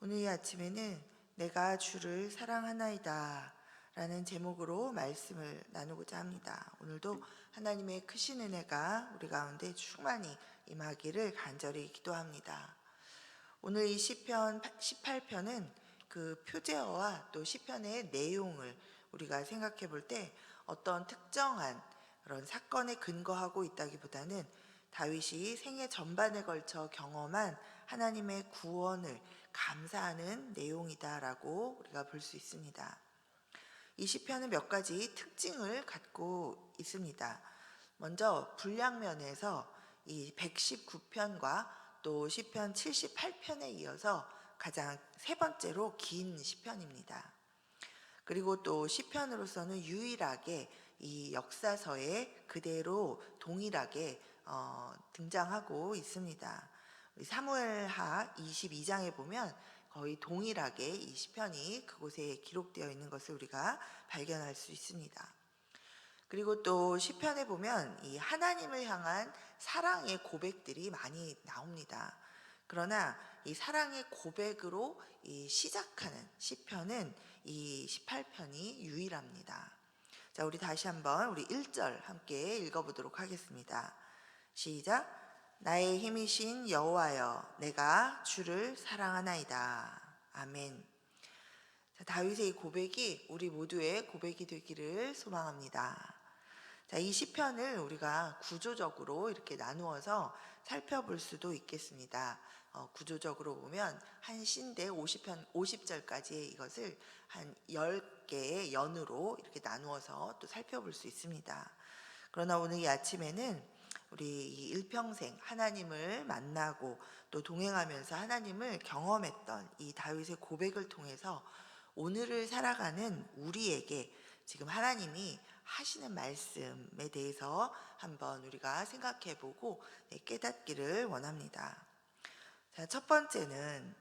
오늘 이 아침에는 내가 주를 사랑하나이다 라는 제목으로 말씀을 나누고자 합니다. 오늘도 하나님의 크신 은혜가 우리 가운데 충만히 임하기를 간절히 기도합니다. 오늘 이 시편 18편은 그 표제어와 또 시편의 내용을 우리가 생각해 볼 때 어떤 특정한 그런 사건에 근거하고 있다기보다는 다윗이 생애 전반에 걸쳐 경험한 하나님의 구원을 감사하는 내용이다라고 우리가 볼 수 있습니다. 이 시편은 몇 가지 특징을 갖고 있습니다. 먼저 분량면에서 이 119편과 또 시편 78편에 이어서 가장 세 번째로 긴 시편입니다. 그리고 또 시편으로서는 유일하게 이 역사서에 그대로 동일하게 등장하고 있습니다. 사무엘하 22장에 보면 거의 동일하게 이 시편이 그곳에 기록되어 있는 것을 우리가 발견할 수 있습니다. 그리고 또 시편에 보면 이 하나님을 향한 사랑의 고백들이 많이 나옵니다. 그러나 이 사랑의 고백으로 이 시작하는 시편은 이 18편이 유일합니다. 자, 우리 다시 한번 우리 1절 함께 읽어보도록 하겠습니다. 시작. 나의 힘이신 여호와여, 내가 주를 사랑하나이다. 아멘. 자, 다윗의 이 고백이 우리 모두의 고백이 되기를 소망합니다. 자, 이 시편을 우리가 구조적으로 이렇게 나누어서 살펴볼 수도 있겠습니다. 구조적으로 보면 한 시인데 50절까지의 이것을 한 10개의 연으로 이렇게 나누어서 또 살펴볼 수 있습니다. 그러나 오늘 이 아침에는 우리 이 일평생 하나님을 만나고 또 동행하면서 하나님을 경험했던 이 다윗의 고백을 통해서 오늘을 살아가는 우리에게 지금 하나님이 하시는 말씀에 대해서 한번 우리가 생각해 보고 깨닫기를 원합니다. 자, 첫 번째는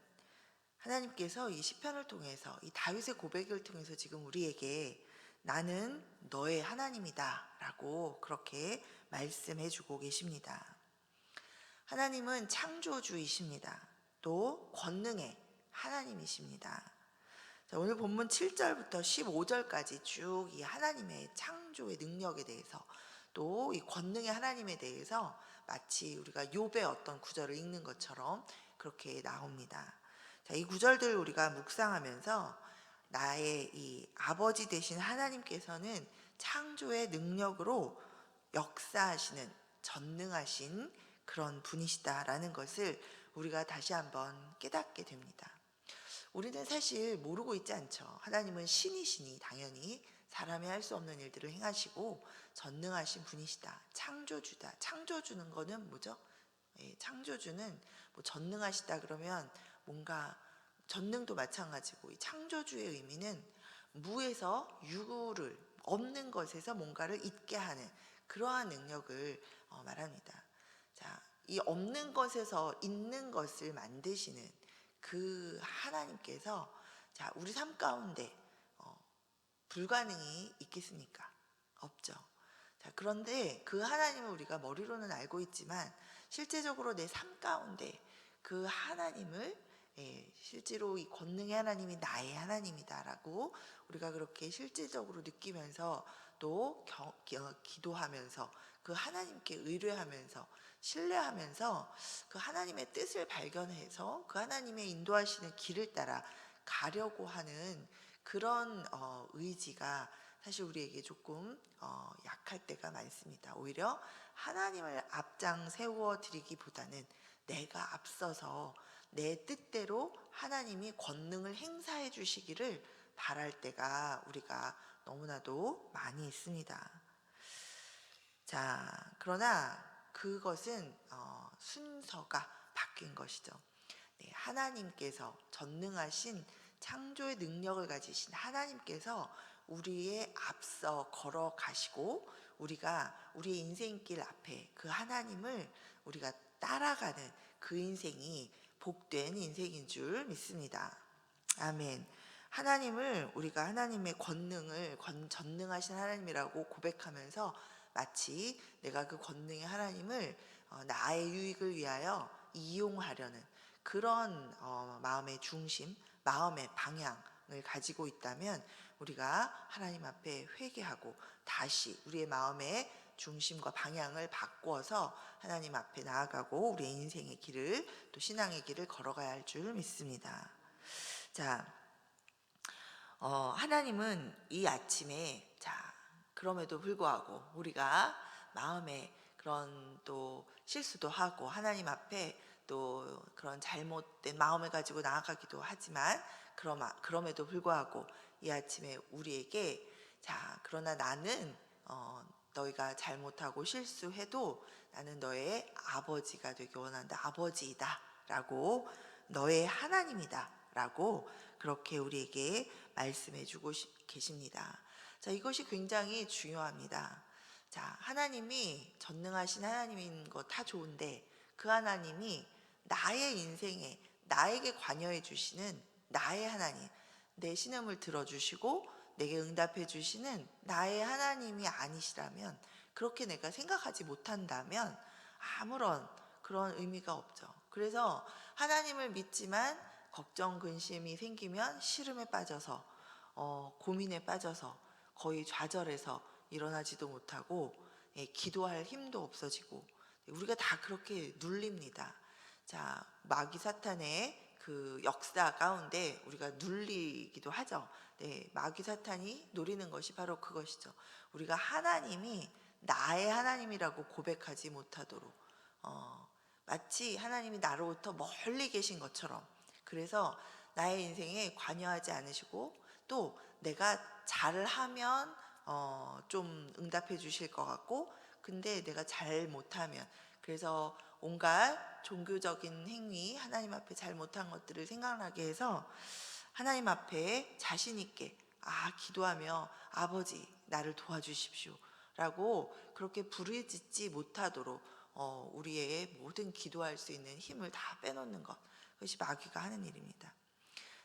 하나님께서 이 시편을 통해서 이 다윗의 고백을 통해서 지금 우리에게 나는 너의 하나님이다 라고 그렇게 말씀해 주고 계십니다. 하나님은 창조주이십니다. 또 권능의 하나님이십니다. 자, 오늘 본문 7절부터 15절까지 쭉 이 하나님의 창조의 능력에 대해서 또 이 권능의 하나님에 대해서 마치 우리가 욥의 어떤 구절을 읽는 것처럼 그렇게 나옵니다. 자, 이 구절들을 우리가 묵상하면서 나의 이 아버지 되신 하나님께서는 창조의 능력으로 역사하시는 전능하신 그런 분이시다라는 것을 우리가 다시 한번 깨닫게 됩니다. 우리는 사실 모르고 있지 않죠. 하나님은 신이시니 당연히 사람이 할 수 없는 일들을 행하시고 전능하신 분이시다. 창조주다. 창조주는 거는 뭐죠? 창조주는 뭐 전능하시다 그러면 뭔가 전능도 마찬가지고 이 창조주의 의미는 무에서 유를 없는 것에서 뭔가를 있게 하는 그러한 능력을 말합니다. 자, 이 없는 것에서 있는 것을 만드시는 그 하나님께서 자, 우리 삶 가운데 불가능이 있겠습니까? 없죠. 자, 그런데 그 하나님을 우리가 머리로는 알고 있지만 실제적으로 내 삶 가운데 그 하나님을 실제로 이 권능의 하나님이 나의 하나님이다라고 우리가 그렇게 실질적으로 느끼면서 또 기도하면서 그 하나님께 의뢰하면서 신뢰하면서 그 하나님의 뜻을 발견해서 그 하나님의 인도하시는 길을 따라 가려고 하는 그런 의지가 사실 우리에게 조금 약할 때가 많습니다. 오히려 하나님을 앞장 세워 드리기보다는 내가 앞서서 내 뜻대로 하나님이 권능을 행사해 주시기를 바랄 때가 우리가 너무나도 많이 있습니다. 자, 그러나 그것은 순서가 바뀐 것이죠. 네, 하나님께서 전능하신 창조의 능력을 가지신 하나님께서 우리의 앞서 걸어가시고 우리가 우리의 인생길 앞에 그 하나님을 우리가 따라가는 그 인생이 복된 인생인 줄 믿습니다. 아멘. 하나님을 우리가 하나님의 권능을 전능하신 하나님이라고 고백하면서 마치 내가 그 권능의 하나님을 나의 유익을 위하여 이용하려는 그런 마음의 중심, 마음의 방향을 가지고 있다면 우리가 하나님 앞에 회개하고 다시 우리의 마음의 중심과 방향을 바꾸어서 하나님 앞에 나아가고 우리의 인생의 길을, 또 신앙의 길을 걸어가야 할 줄 믿습니다. 자, 하나님은 이 아침에, 자, 그럼에도 불구하고 우리가 마음에 그런 또 실수도 하고 하나님 앞에 또 그런 잘못된 마음을 가지고 나아가기도 하지만, 그럼에도 불구하고 이 아침에 우리에게, 자, 그러나 나는 너희가 잘못하고 실수해도 나는 너의 아버지가 되기 원한다, 아버지이다 라고, 너의 하나님이다 라고 그렇게 우리에게 말씀해 주고 계십니다. 자, 이것이 굉장히 중요합니다. 자, 하나님이 전능하신 하나님인 거 다 좋은데, 그 하나님이 나의 인생에 나에게 관여해 주시는 나의 하나님, 내 신음을 들어주시고 내게 응답해 주시는 나의 하나님이 아니시라면, 그렇게 내가 생각하지 못한다면 아무런 그런 의미가 없죠. 그래서 하나님을 믿지만 걱정 근심이 생기면 시름에 빠져서 고민에 빠져서 거의 좌절해서 일어나지도 못하고, 기도할 힘도 없어지고, 우리가 다 그렇게 눌립니다. 자, 마귀 사탄의 그 역사 가운데 우리가 눌리기도 하죠. 네, 마귀 사탄이 노리는 것이 바로 그것이죠. 우리가 하나님이 나의 하나님이라고 고백하지 못하도록, 마치 하나님이 나로부터 멀리 계신 것처럼, 그래서 나의 인생에 관여하지 않으시고, 또 내가 잘하면 좀 응답해 주실 것 같고, 근데 내가 잘 못하면, 그래서 온갖 종교적인 행위, 하나님 앞에 잘못한 것들을 생각나게 해서 하나님 앞에 자신 있게 기도하며 아버지 나를 도와주십시오 라고 그렇게 부르짖지 못하도록 우리의 모든 기도할 수 있는 힘을 다 빼놓는 것, 그것이 마귀가 하는 일입니다.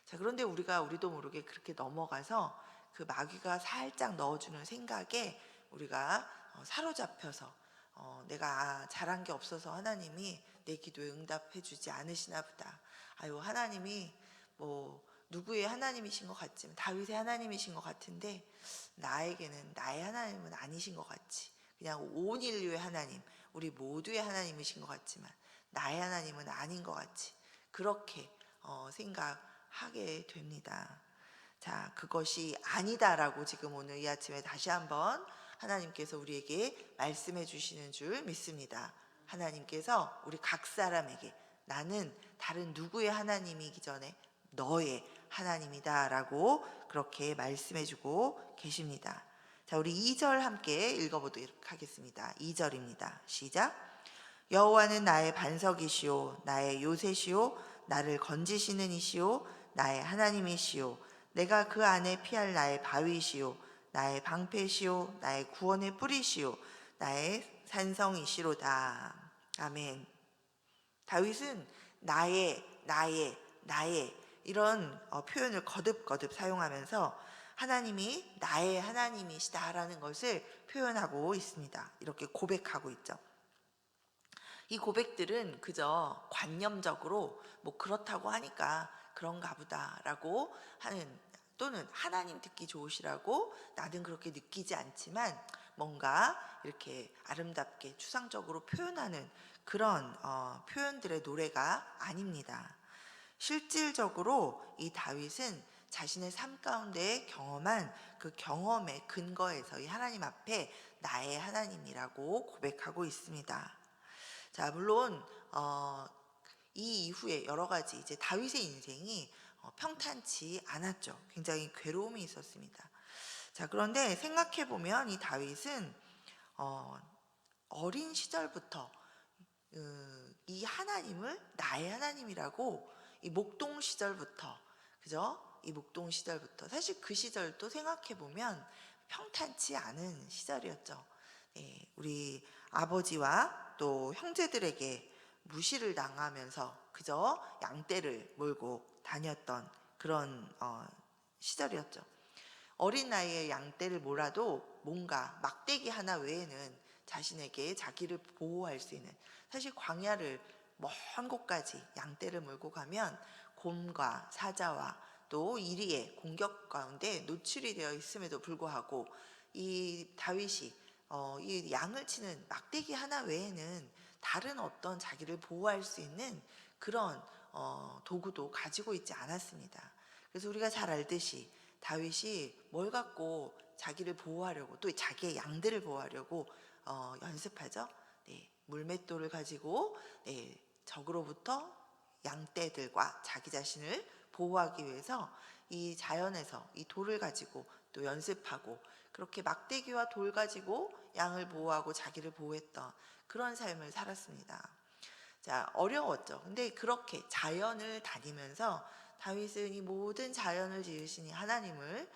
자, 그런데 우리도 모르게 그렇게 넘어가서 그 마귀가 살짝 넣어주는 생각에 우리가 사로잡혀서 내가 잘한 게 없어서 하나님이 내 기도에 응답해 주지 않으시나 보다. 아유, 하나님이 뭐 누구의 하나님이신 것 같지만, 다윗의 하나님이신 것 같은데 나에게는 나의 하나님은 아니신 것 같지. 그냥 온 인류의 하나님, 우리 모두의 하나님이신 것 같지만 나의 하나님은 아닌 것 같지. 그렇게 생각하게 됩니다. 자, 그것이 아니다라고 지금 오늘 이 아침에 다시 한번 하나님께서 우리에게 말씀해 주시는 줄 믿습니다. 하나님께서 우리 각 사람에게 나는 다른 누구의 하나님이기 전에 너의 하나님이다 라고 그렇게 말씀해 주고 계십니다. 자, 우리 2절 함께 읽어보도록 하겠습니다. 2절입니다. 시작. 여호와는 나의 반석이시오, 나의 요새시오, 나를 건지시는 이시오, 나의 하나님이시오, 내가 그 안에 피할 나의 바위시오, 나의 방패시오, 나의 구원의 뿌리시오, 나의 산성이시로다. 아멘. 다윗은 나의 이런 표현을 거듭거듭 사용하면서 하나님이 나의 하나님이시다라는 것을 표현하고 있습니다. 이렇게 고백하고 있죠. 이 고백들은 그저 관념적으로 뭐 그렇다고 하니까 그런가 보다라고 하는, 또는 하나님 듣기 좋으시라고 나는 그렇게 느끼지 않지만 뭔가 이렇게 아름답게 추상적으로 표현하는 그런 표현들의 노래가 아닙니다. 실질적으로 이 다윗은 자신의 삶 가운데 경험한 그 경험의 근거에서 이 하나님 앞에 나의 하나님이라고 고백하고 있습니다. 자, 물론 이 이후에 여러 가지 이제 다윗의 인생이 평탄치 않았죠. 굉장히 괴로움이 있었습니다. 자, 그런데 생각해 보면 이 다윗은 어린 시절부터 이 하나님을 나의 하나님이라고, 이 목동 시절부터, 그죠? 이 목동 시절부터, 사실 그 시절도 생각해 보면 평탄치 않은 시절이었죠. 우리 아버지와 또 형제들에게 무시를 당하면서 그저 양떼를 몰고 다녔던 그런 시절이었죠. 어린 나이에 양떼를 몰아도 뭔가 막대기 하나 외에는 자신에게 자기를 보호할 수 있는, 사실 광야를 먼 곳까지 양떼를 몰고 가면 곰과 사자와 또 이리의 공격 가운데 노출이 되어 있음에도 불구하고 이 다윗이 이 양을 치는 막대기 하나 외에는 다른 어떤 자기를 보호할 수 있는 그런 도구도 가지고 있지 않았습니다. 그래서 우리가 잘 알듯이 다윗이 뭘 갖고 자기를 보호하려고 또 자기의 양들을 보호하려고 연습하죠. 네, 물맷돌을 가지고 네, 적으로부터 양떼들과 자기 자신을 보호하기 위해서 이 자연에서 이 돌을 가지고 또 연습하고 그렇게 막대기와 돌 가지고 양을 보호하고 자기를 보호했던 그런 삶을 살았습니다. 자, 어려웠죠. 근데 그렇게 자연을 다니면서 다윗은 이 모든 자연을 지으신 이 하나님을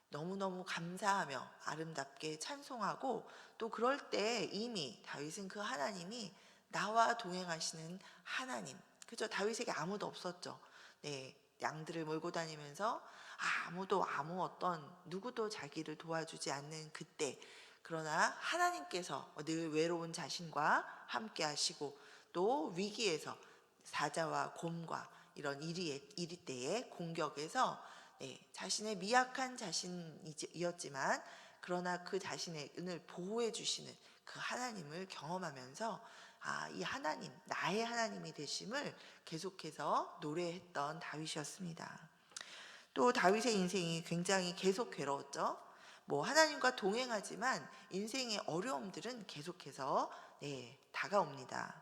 너무너무 감사하며 아름답게 찬송하고 또 그럴 때 이미 다윗은 그 하나님이 나와 동행하시는 하나님, 그죠? 다윗에게 아무도 없었죠. 네, 양들을 몰고 다니면서 아무 어떤 누구도 자기를 도와주지 않는 그때, 그러나 하나님께서 늘 외로운 자신과 함께 하시고 또 위기에서 사자와 곰과 이런 이리 때의 공격에서 네, 자신의 미약한 자신이었지만 그러나 그 자신의 은을 보호해 주시는 그 하나님을 경험하면서 이 하나님, 나의 하나님이 되심을 계속해서 노래했던 다윗이었습니다. 또 다윗의 인생이 굉장히 계속 괴로웠죠. 뭐 하나님과 동행하지만 인생의 어려움들은 계속해서 네, 다가옵니다.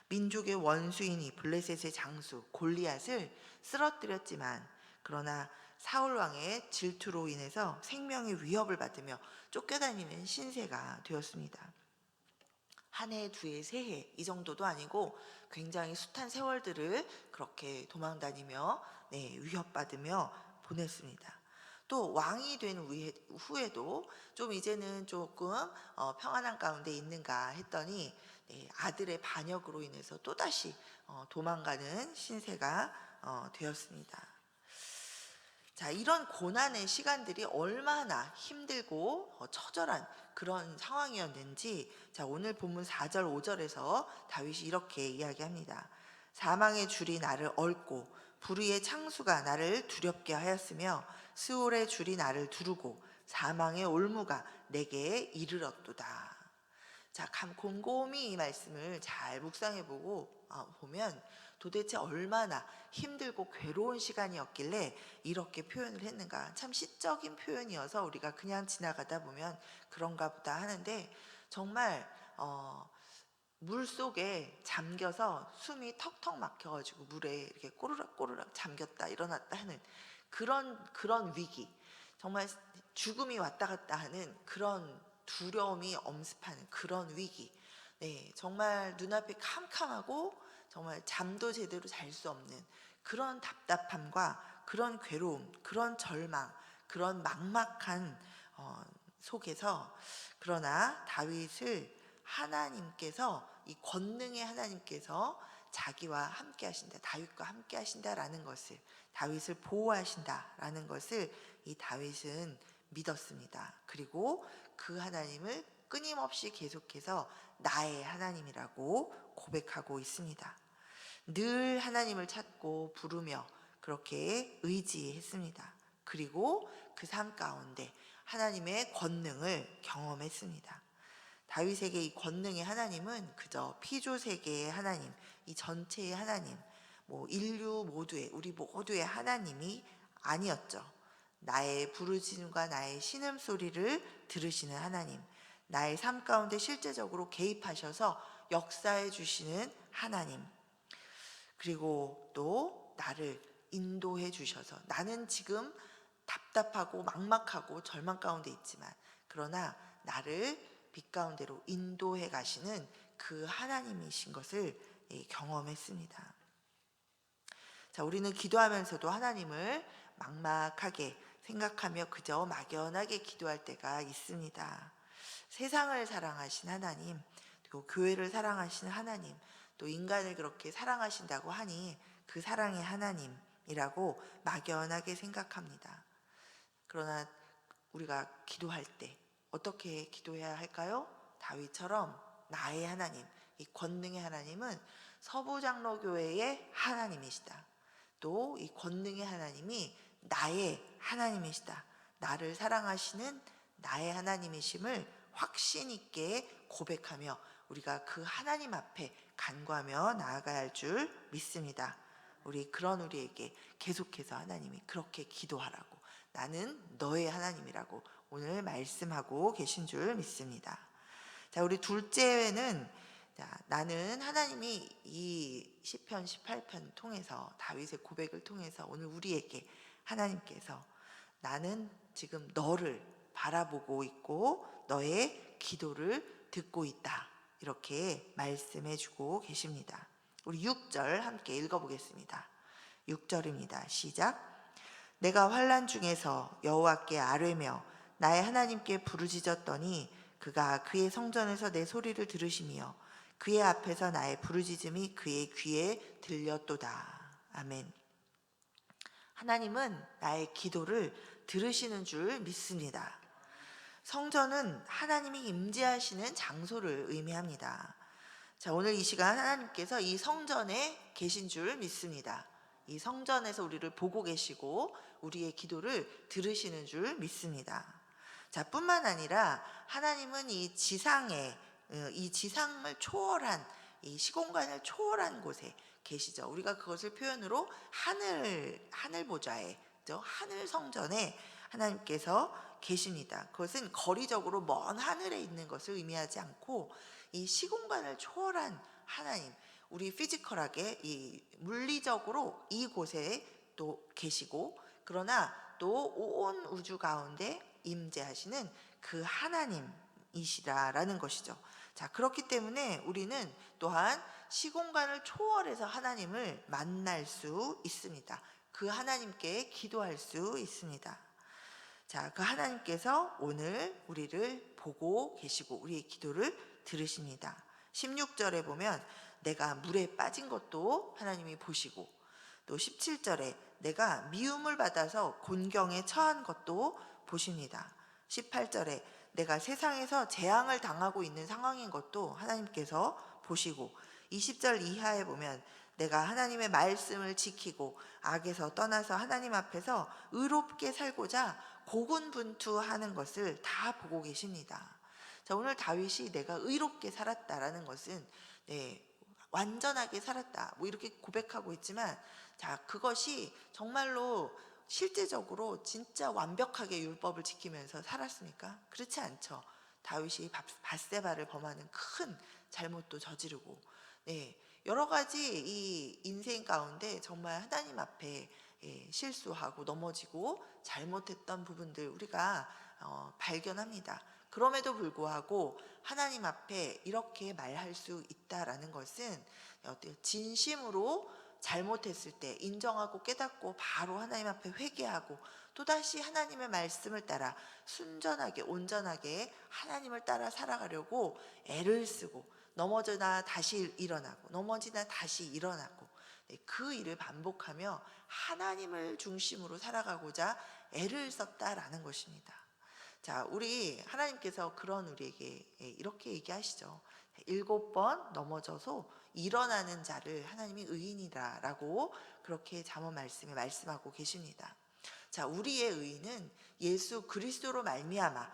민족의 원수인 이 블레셋의 장수 골리앗을 쓰러뜨렸지만 그러나 사울 왕의 질투로 인해서 생명의 위협을 받으며 쫓겨다니는 신세가 되었습니다. 한 해, 두 해, 세 해 이 정도도 아니고 굉장히 숱한 세월들을 그렇게 도망다니며 네, 위협받으며 보냈습니다. 또 왕이 된 후에도 좀 이제는 조금 평안한 가운데 있는가 했더니 네, 아들의 반역으로 인해서 또다시 도망가는 신세가 되었습니다. 자, 이런 고난의 시간들이 얼마나 힘들고 처절한 그런 상황이었는지 자, 오늘 본문 4절 5절에서 다윗이 이렇게 이야기합니다. 사망의 줄이 나를 얽고 불의의 창수가 나를 두렵게 하였으며 스올의 줄이 나를 두르고 사망의 올무가 내게 이르렀도다. 자, 곰곰이 이 말씀을 잘 묵상해 보면 도대체 얼마나 힘들고 괴로운 시간이었길래 이렇게 표현을 했는가. 참 시적인 표현이어서 우리가 그냥 지나가다 보면 그런가 보다 하는데 정말 물 속에 잠겨서 숨이 턱턱 막혀가지고 물에 이렇게 꼬르륵꼬르륵 잠겼다 일어났다 하는 그런 위기, 정말 죽음이 왔다 갔다 하는 그런 두려움이 엄습하는 그런 위기. 네, 정말 눈앞이 캄캄하고 정말 잠도 제대로 잘 수 없는 그런 답답함과 그런 괴로움, 그런 절망, 그런 막막한 속에서 그러나 다윗을 하나님께서 이 권능의 하나님께서 자기와 함께 하신다, 다윗과 함께 하신다라는 것을, 다윗을 보호하신다라는 것을 이 다윗은 믿었습니다. 그리고 그 하나님을 끊임없이 계속해서 나의 하나님이라고 고백하고 있습니다. 늘 하나님을 찾고 부르며 그렇게 의지했습니다. 그리고 그 삶 가운데 하나님의 권능을 경험했습니다. 다윗에게 이 권능의 하나님은 그저 피조 세계의 하나님, 이 전체의 하나님, 뭐 인류 모두의, 우리 모두의 하나님이 아니었죠. 나의 부르짖음과 나의 신음소리를 들으시는 하나님, 나의 삶 가운데 실제적으로 개입하셔서 역사해 주시는 하나님, 그리고 또 나를 인도해 주셔서 나는 지금 답답하고 막막하고 절망 가운데 있지만 그러나 나를 빛 가운데로 인도해 가시는 그 하나님이신 것을 경험했습니다. 자, 우리는 기도하면서도 하나님을 막막하게 생각하며 그저 막연하게 기도할 때가 있습니다. 세상을 사랑하신 하나님, 또 교회를 사랑하시는 하나님, 또 인간을 그렇게 사랑하신다고 하니 그 사랑의 하나님이라고 막연하게 생각합니다. 그러나 우리가 기도할 때 어떻게 기도해야 할까요? 다윗처럼 나의 하나님, 이 권능의 하나님은 서부장로교회의 하나님이시다. 또 이 권능의 하나님이 나의 하나님이시다. 나를 사랑하시는 나의 하나님이심을 확신 있게 고백하며 우리가 그 하나님 앞에 간구하며 나아가야 할 줄 믿습니다. 그런 우리에게 계속해서 하나님이 그렇게 기도하라고, 나는 너의 하나님이라고 오늘 말씀하고 계신 줄 믿습니다. 자, 우리 둘째는, 나는 하나님이 이 시편 18편 통해서, 다윗의 고백을 통해서 오늘 우리에게 하나님께서 나는 지금 너를 바라보고 있고 너의 기도를 듣고 있다, 이렇게 말씀해 주고 계십니다. 우리 6절 함께 읽어보겠습니다. 6절입니다. 시작. 내가 환난 중에서 여호와께 아뢰며 나의 하나님께 부르짖었더니 그가 그의 성전에서 내 소리를 들으시며 그의 앞에서 나의 부르짖음이 그의 귀에 들렸도다. 아멘. 하나님은 나의 기도를 들으시는 줄 믿습니다. 성전은 하나님이 임재하시는 장소를 의미합니다. 자, 오늘 이 시간 하나님께서 이 성전에 계신 줄 믿습니다. 이 성전에서 우리를 보고 계시고 우리의 기도를 들으시는 줄 믿습니다. 자, 뿐만 아니라 하나님은 이 지상에, 이 지상을 초월한, 이 시공간을 초월한 곳에 계시죠. 우리가 그것을 표현으로 하늘 보좌에, 하늘 성전에 하나님께서 계십니다. 그것은 거리적으로 먼 하늘에 있는 것을 의미하지 않고 이 시공간을 초월한 하나님, 우리 피지컬하게 이 물리적으로 이곳에 또 계시고, 그러나 또 온 우주 가운데 임재하시는 그 하나님이시라라는 것이죠. 자, 그렇기 때문에 우리는 또한 시공간을 초월해서 하나님을 만날 수 있습니다. 그 하나님께 기도할 수 있습니다. 자, 그 하나님께서 오늘 우리를 보고 계시고 우리의 기도를 들으십니다. 16절에 보면 내가 물에 빠진 것도 하나님이 보시고, 또 17절에 내가 미움을 받아서 곤경에 처한 것도 보십니다. 18절에 내가 세상에서 재앙을 당하고 있는 상황인 것도 하나님께서 보시고, 20절 이하에 보면 내가 하나님의 말씀을 지키고 악에서 떠나서 하나님 앞에서 의롭게 살고자 고군분투하는 것을 다 보고 계십니다. 자, 오늘 다윗이 내가 의롭게 살았다라는 것은 완전하게 살았다, 이렇게 고백하고 있지만, 자, 그것이 정말로 실제적으로 진짜 완벽하게 율법을 지키면서 살았습니까? 그렇지 않죠. 다윗이 밧세바를 범하는 큰 잘못도 저지르고, 여러 가지 이 인생 가운데 정말 하나님 앞에 실수하고 넘어지고 잘못했던 부분들 우리가 발견합니다. 그럼에도 불구하고 하나님 앞에 이렇게 말할 수 있다라는 것은 진심으로 잘못했을 때 인정하고 깨닫고 바로 하나님 앞에 회개하고 또다시 하나님의 말씀을 따라 순전하게 온전하게 하나님을 따라 살아가려고 애를 쓰고, 넘어지나 다시 일어나고 넘어지나 다시 일어나고, 그 일을 반복하며 하나님을 중심으로 살아가고자 애를 썼다라는 것입니다. 자, 우리 하나님께서 그런 우리에게 이렇게 얘기하시죠. 7번 넘어져서 일어나는 자를 하나님이 의인이라라고 그렇게 잠언 말씀에 말씀하고 계십니다. 자, 우리의 의인은 예수 그리스도로 말미암아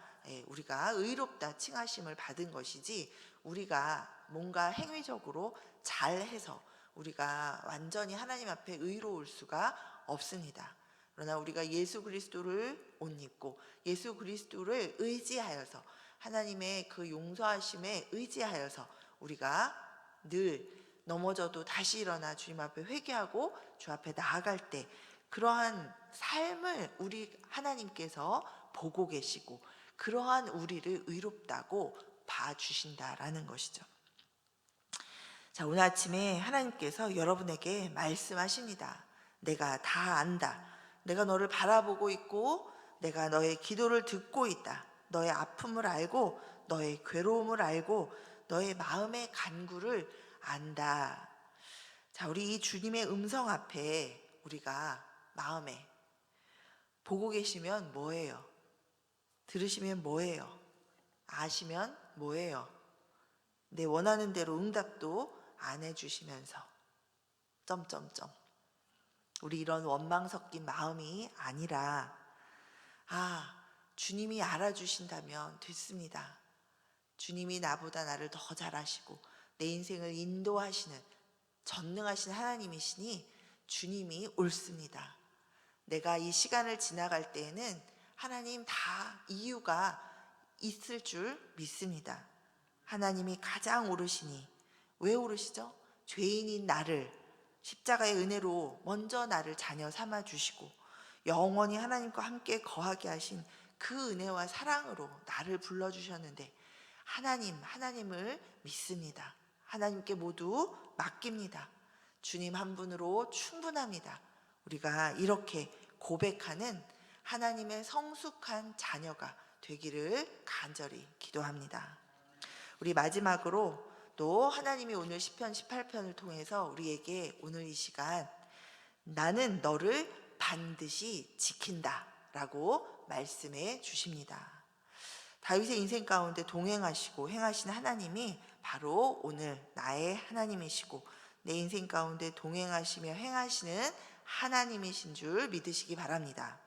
우리가 의롭다 칭하심을 받은 것이지, 우리가 뭔가 행위적으로 잘해서 우리가 완전히 하나님 앞에 의로울 수가 없습니다. 그러나 우리가 예수 그리스도를 옷 입고 예수 그리스도를 의지하여서 하나님의 그 용서하심에 의지하여서 우리가 늘 넘어져도 다시 일어나 주님 앞에 회개하고 주 앞에 나아갈 때 그러한 삶을 우리 하나님께서 보고 계시고 그러한 우리를 의롭다고 봐주신다라는 것이죠. 자, 오늘 아침에 하나님께서 여러분에게 말씀하십니다. 내가 다 안다. 내가 너를 바라보고 있고 내가 너의 기도를 듣고 있다. 너의 아픔을 알고 너의 괴로움을 알고 너의 마음의 간구를 안다. 자, 우리 이 주님의 음성 앞에 우리가 마음에 보고 계시면 뭐예요? 들으시면 뭐예요? 아시면 뭐예요? 내 원하는 대로 응답도 안 해주시면서 점점점 우리 이런 원망 섞인 마음이 아니라 주님이 알아주신다면 됐습니다. 주님이 나보다 나를 더 잘 아시고 내 인생을 인도하시는 전능하신 하나님이시니 주님이 옳습니다. 내가 이 시간을 지나갈 때에는 하나님 다 이유가 있을 줄 믿습니다. 하나님이 가장 옳으시니, 왜 옳으시죠? 죄인인 나를 십자가의 은혜로 먼저 나를 자녀 삼아 주시고 영원히 하나님과 함께 거하게 하신 그 은혜와 사랑으로 나를 불러주셨는데 하나님을 믿습니다. 하나님께 모두 맡깁니다. 주님 한 분으로 충분합니다. 우리가 이렇게 고백하는 하나님의 성숙한 자녀가 되기를 간절히 기도합니다. 우리 마지막으로 또 하나님이 오늘 시편 18편을 통해서 우리에게 오늘 이 시간 나는 너를 반드시 지킨다 라고 말씀해 주십니다. 다윗의 인생 가운데 동행하시고 행하신 하나님이 바로 오늘 나의 하나님이시고 내 인생 가운데 동행하시며 행하시는 하나님이신 줄 믿으시기 바랍니다.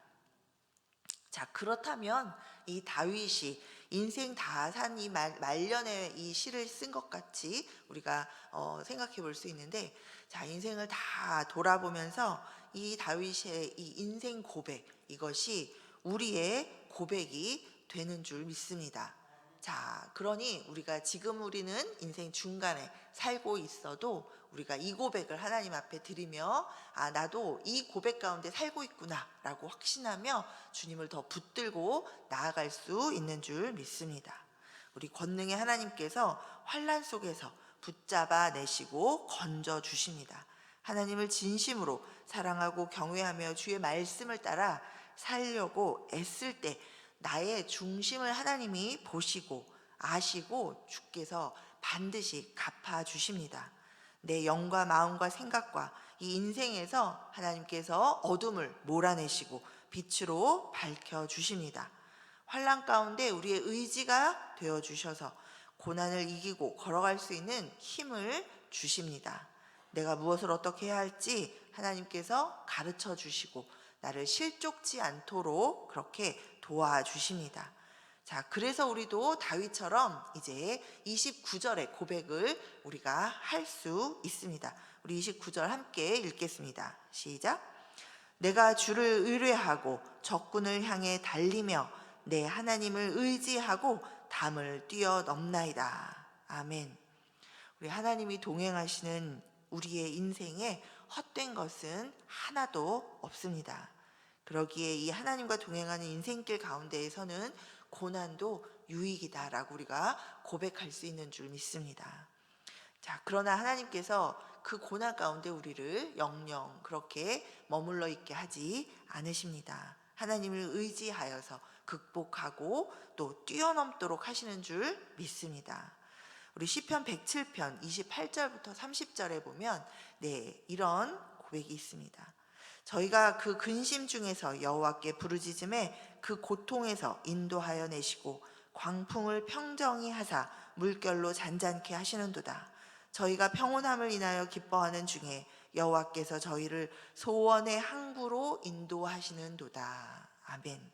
자, 그렇다면 이 다윗이 인생 다 산 이 말년에 이 시를 쓴 것 같이 우리가 생각해 볼 수 있는데, 자, 인생을 다 돌아보면서 이 다윗의 이 인생 고백, 이것이 우리의 고백이 되는 줄 믿습니다. 자, 그러니 우리가 지금 우리는 인생 중간에 살고 있어도 우리가 이 고백을 하나님 앞에 드리며 나도 이 고백 가운데 살고 있구나 라고 확신하며 주님을 더 붙들고 나아갈 수 있는 줄 믿습니다. 우리 권능의 하나님께서 환난 속에서 붙잡아 내시고 건져 주십니다. 하나님을 진심으로 사랑하고 경외하며 주의 말씀을 따라 살려고 애쓸 때 나의 중심을 하나님이 보시고 아시고 주께서 반드시 갚아주십니다. 내 영과 마음과 생각과 이 인생에서 하나님께서 어둠을 몰아내시고 빛으로 밝혀주십니다. 환난 가운데 우리의 의지가 되어주셔서 고난을 이기고 걸어갈 수 있는 힘을 주십니다. 내가 무엇을 어떻게 해야 할지 하나님께서 가르쳐 주시고 나를 실족지 않도록 그렇게 도와주십니다. 자, 그래서 우리도 다윗처럼 이제 29절의 고백을 우리가 할 수 있습니다. 우리 29절 함께 읽겠습니다. 시작. 내가 주를 의뢰하고 적군을 향해 달리며 내 하나님을 의지하고 담을 뛰어넘나이다. 아멘. 우리 하나님이 동행하시는 우리의 인생에 헛된 것은 하나도 없습니다. 그러기에 이 하나님과 동행하는 인생길 가운데에서는 고난도 유익이다라고 우리가 고백할 수 있는 줄 믿습니다. 자, 그러나 하나님께서 그 고난 가운데 우리를 영영 그렇게 머물러 있게 하지 않으십니다. 하나님을 의지하여서 극복하고 또 뛰어넘도록 하시는 줄 믿습니다. 우리 시편 107편 28절부터 30절에 보면 이런 고백이 있습니다. 저희가 그 근심 중에서 여호와께 부르짖음에 그 고통에서 인도하여 내시고 광풍을 평정히 하사 물결로 잔잔케 하시는도다. 저희가 평온함을 인하여 기뻐하는 중에 여호와께서 저희를 소원의 항구로 인도하시는도다. 아멘.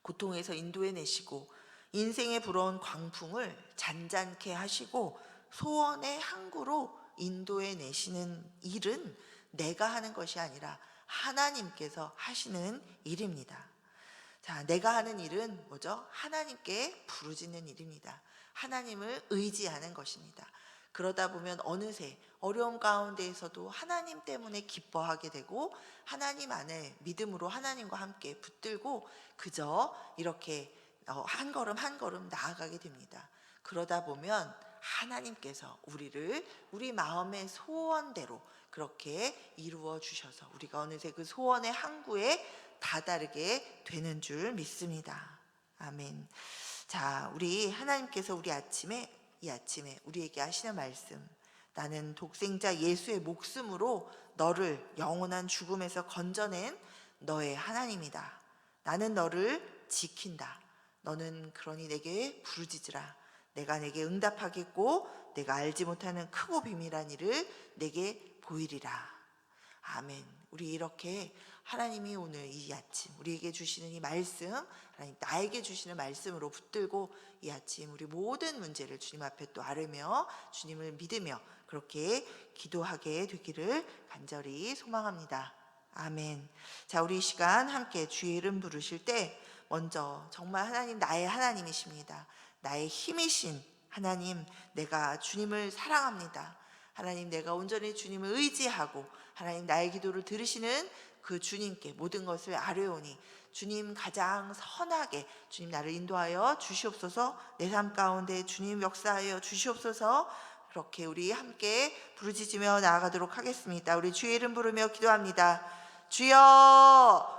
고통에서 인도해 내시고 인생에 불어온 광풍을 잔잔케 하시고 소원의 항구로 인도해 내시는 일은 내가 하는 것이 아니라 하나님께서 하시는 일입니다. 자, 내가 하는 일은 뭐죠? 하나님께 부르짖는 일입니다. 하나님을 의지하는 것입니다. 그러다 보면 어느새 어려움 가운데에서도 하나님 때문에 기뻐하게 되고 하나님 안에 믿음으로 하나님과 함께 붙들고 그저 이렇게 한 걸음 한 걸음 나아가게 됩니다. 그러다 보면 하나님께서 우리를 우리 마음의 소원대로 그렇게 이루어 주셔서 우리가 어느새 그 소원의 항구에 다다르게 되는 줄 믿습니다. 아멘. 자, 우리 하나님께서 이 아침에 우리에게 하시는 말씀, 나는 독생자 예수의 목숨으로 너를 영원한 죽음에서 건져낸 너의 하나님이다. 나는 너를 지킨다. 너는 그러니 내게 부르짖으라. 내가 내게 응답하겠고 내가 알지 못하는 크고 비밀한 일을 내게 보이리라. 아멘. 우리 이렇게 하나님이 오늘 이 아침 우리에게 주시는 이 말씀, 하나님 나에게 주시는 말씀으로 붙들고 이 아침 우리 모든 문제를 주님 앞에 또 아뢰며 주님을 믿으며 그렇게 기도하게 되기를 간절히 소망합니다. 아멘. 자, 우리 이 시간 함께 주의 이름 부르실 때 먼저 정말 하나님 나의 하나님이십니다. 나의 힘이신 하나님, 내가 주님을 사랑합니다. 하나님, 내가 온전히 주님을 의지하고 하나님 나의 기도를 들으시는 그 주님께 모든 것을 아뢰오니 주님 가장 선하게 주님 나를 인도하여 주시옵소서. 내 삶 가운데 주님 역사하여 주시옵소서. 그렇게 우리 함께 부르짖으며 나아가도록 하겠습니다. 우리 주의 이름 부르며 기도합니다. 주여